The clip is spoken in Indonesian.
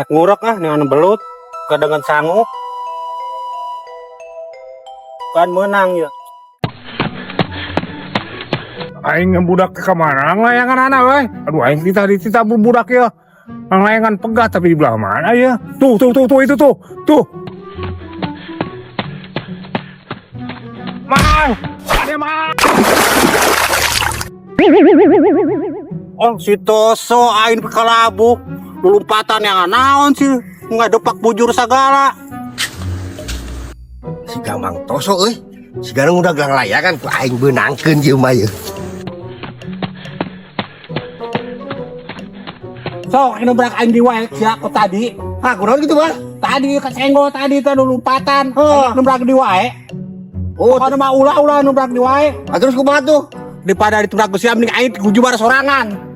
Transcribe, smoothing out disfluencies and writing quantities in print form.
ngurek dengan belut kadangan sanggup kan menang ya. Aing budak ke mana ngelayangan anak weh. Aduh aing kita budak ya. Ngelayangan pegat tapi di belah mana ya? Tuh itu tuh. Mang, ada mang. Oh si Toso aing kalabu lompatan yang naon sih ngadepak bujur segala. Si Gamang Toso euy. Si Garang udah ngelayangan ku aing beunangkeun ieu mah ye. So, ini berak aing di wae sia ku tadi. Ah, kunaon gitu, Bang? Tadi kesenggol tadi teh lompatan. Nu berak di wae. Oh, Kana mah ulah nu berak di wae. terus kumaha tuh? Daripada ditembak ku sia mending aing kujubar sorangan.